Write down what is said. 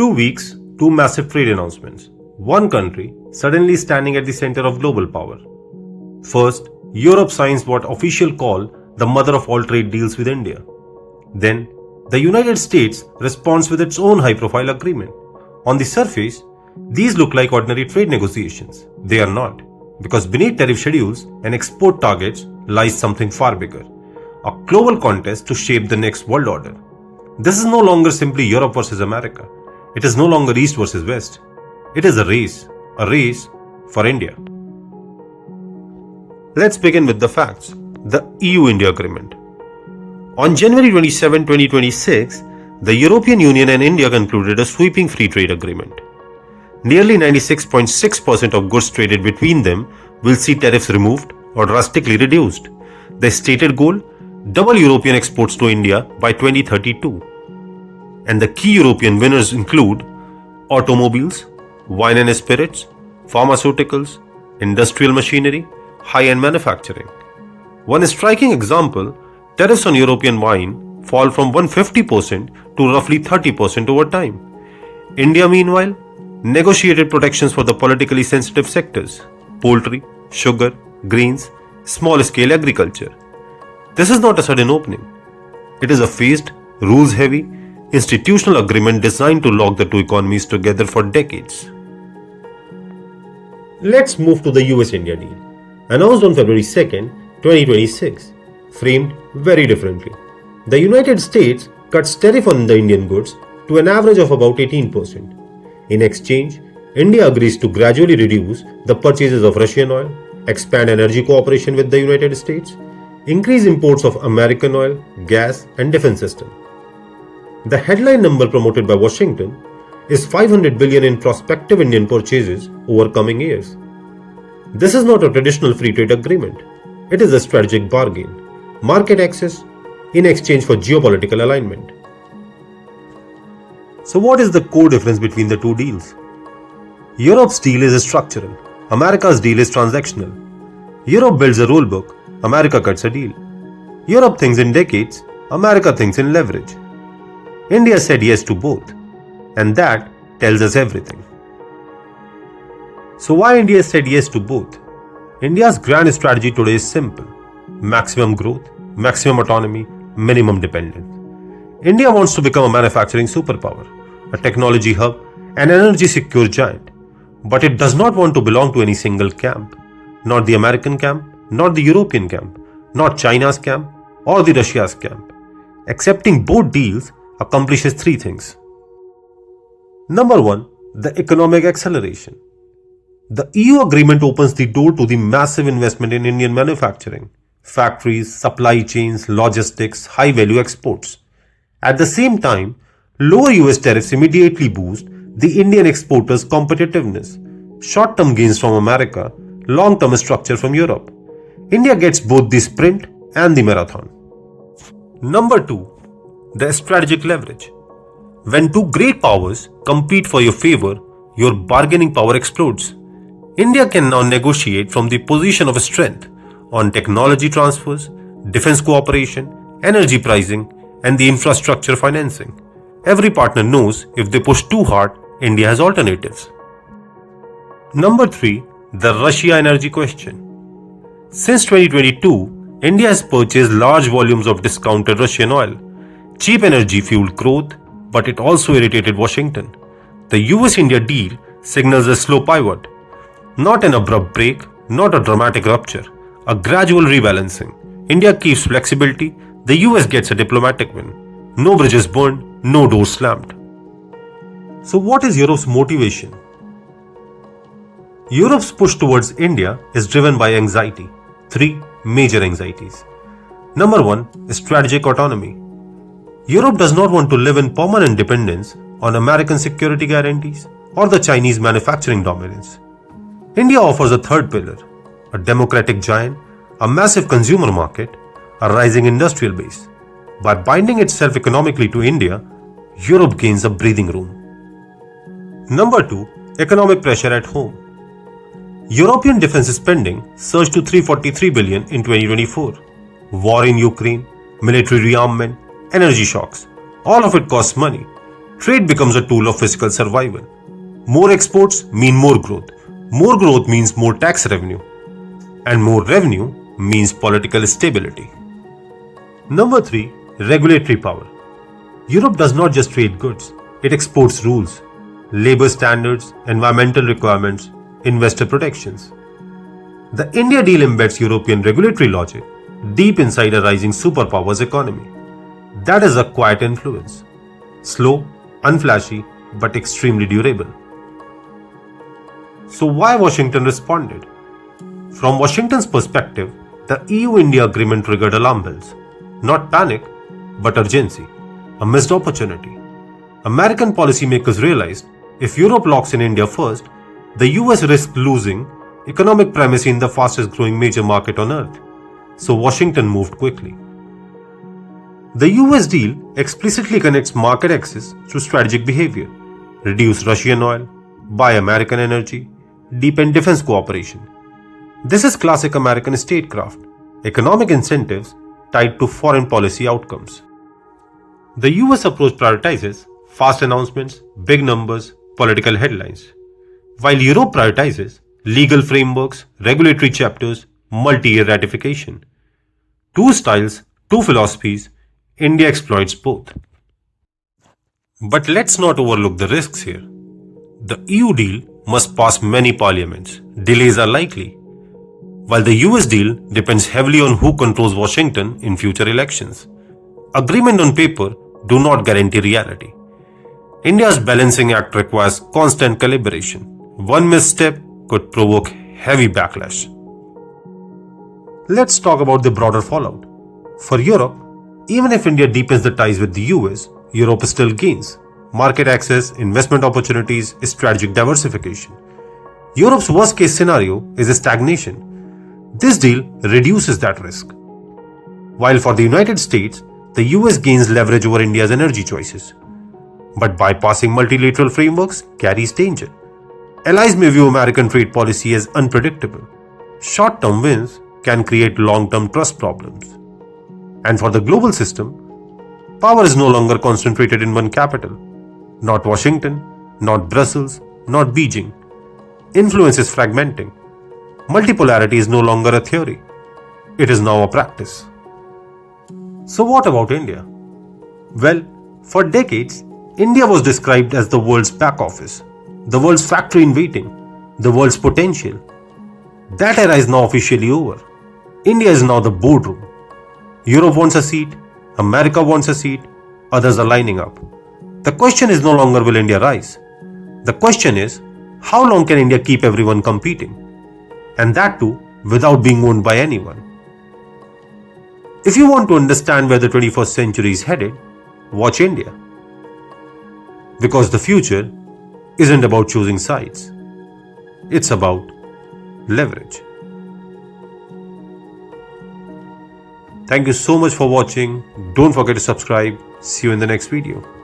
2 weeks, two massive trade announcements. One country suddenly standing at the center of global power. First, Europe signs what officials call the mother of all trade deals with India. Then, the United States responds with its own high-profile agreement. On the surface, these look like ordinary trade negotiations. They are not, because beneath tariff schedules and export targets lies something far bigger, a global contest to shape the next world order. This is no longer simply Europe versus America. It is no longer East versus West. It is a race for India. Let's begin with the facts. The EU-India Agreement. On January 27, 2026, the European Union and India concluded a sweeping free trade agreement. Nearly 96.6% of goods traded between them will see tariffs removed or drastically reduced. The stated goal? Double European exports to India by 2032. And the key European winners include automobiles, wine and spirits, pharmaceuticals, industrial machinery, high-end manufacturing. One striking example, tariffs on European wine fall from 150% to roughly 30% over time. India, meanwhile, negotiated protections for the politically sensitive sectors, poultry, sugar, grains, small-scale agriculture. This is not a sudden opening. It is a phased, rules-heavy, institutional agreement designed to lock the two economies together for decades. Let's move to the US-India deal, announced on February 2nd, 2026, framed very differently. The United States cuts tariff on the Indian goods to an average of about 18%. In exchange, India agrees to gradually reduce the purchases of Russian oil, expand energy cooperation with the United States, increase imports of American oil, gas, and defense systems. The headline number promoted by Washington is $500 billion in prospective Indian purchases over coming years. This is not a traditional free trade agreement. It is a strategic bargain, market access in exchange for geopolitical alignment. So what is the core difference between the two deals? Europe's deal is structural. America's deal is transactional. Europe builds a rulebook. America cuts a deal. Europe thinks in decades. America thinks in leverage. India said yes to both. And that tells us everything. So why India said yes to both? India's grand strategy today is simple. Maximum growth, maximum autonomy, minimum dependence. India wants to become a manufacturing superpower, a technology hub, an energy secure giant. But it does not want to belong to any single camp. Not the American camp, not the European camp, not China's camp, or the Russia's camp. Accepting both deals accomplishes three things. Number one, the economic acceleration. The EU agreement opens the door to the massive investment in Indian manufacturing, factories, supply chains, logistics, high-value exports. At the same time, lower US tariffs immediately boost the Indian exporters' competitiveness, short-term gains from America, long-term structure from Europe. India gets both the sprint and the marathon. Number two, the strategic leverage. When two great powers compete for your favor, your bargaining power explodes. India can now negotiate from the position of strength on technology transfers, defense cooperation, energy pricing, and the infrastructure financing. Every partner knows if they push too hard, India has alternatives. Number three, the Russia energy question. Since 2022, India has purchased large volumes of discounted Russian oil. Cheap energy fueled growth, but it also irritated Washington. The US-India deal signals a slow pivot. Not an abrupt break, not a dramatic rupture, a gradual rebalancing. India keeps flexibility, the US gets a diplomatic win. No bridges burned, no doors slammed. So what is Europe's motivation? Europe's push towards India is driven by anxiety. Three major anxieties. Number one, strategic autonomy. Europe does not want to live in permanent dependence on American security guarantees or the Chinese manufacturing dominance. India offers a third pillar, a democratic giant, a massive consumer market, a rising industrial base. By binding itself economically to India, Europe gains a breathing room. Number two, economic pressure at home. European defense spending surged to $343 billion in 2024. War in Ukraine, military rearmament, energy shocks, all of it costs money. Trade becomes a tool of physical survival. More exports mean more growth. More growth means more tax revenue. And more revenue means political stability. Number 3. Regulatory power. Europe does not just trade goods, it exports rules, labor standards, environmental requirements, investor protections. The India deal embeds European regulatory logic deep inside a rising superpower's economy. That is a quiet influence. Slow, unflashy, but extremely durable. So why Washington responded? From Washington's perspective, the EU-India agreement triggered alarm bells. Not panic, but urgency. A missed opportunity. American policymakers realized if Europe locks in India first, the US risks losing economic primacy in the fastest growing major market on earth. So Washington moved quickly. The US deal explicitly connects market access to strategic behavior, reduce Russian oil, buy American energy, deepen defense cooperation. This is classic American statecraft, economic incentives tied to foreign policy outcomes. The US approach prioritizes fast announcements, big numbers, political headlines, while Europe prioritizes legal frameworks, regulatory chapters, multi-year ratification. Two styles, two philosophies, India exploits both. But let's not overlook the risks here. The EU deal must pass many parliaments. Delays are likely. While the US deal depends heavily on who controls Washington in future elections. Agreement on paper do not guarantee reality. India's balancing act requires constant calibration. One misstep could provoke heavy backlash. Let's talk about the broader fallout. For Europe, even if India deepens the ties with the US, Europe still gains market access, investment opportunities, strategic diversification. Europe's worst case scenario is a stagnation. This deal reduces that risk. While for the United States, the US gains leverage over India's energy choices. But bypassing multilateral frameworks carries danger. Allies may view American trade policy as unpredictable. Short-term wins can create long-term trust problems. And for the global system, power is no longer concentrated in one capital. Not Washington, not Brussels, not Beijing. Influence is fragmenting. Multipolarity is no longer a theory. It is now a practice. So what about India? Well, for decades, India was described as the world's back office, the world's factory in waiting, the world's potential. That era is now officially over. India is now the boardroom. Europe wants a seat, America wants a seat, others are lining up. The question is no longer will India rise. The question is, how long can India keep everyone competing? And that too, without being owned by anyone. If you want to understand where the 21st century is headed, watch India. Because the future isn't about choosing sides. It's about leverage. Thank you so much for watching. Don't forget to subscribe. See you in the next video.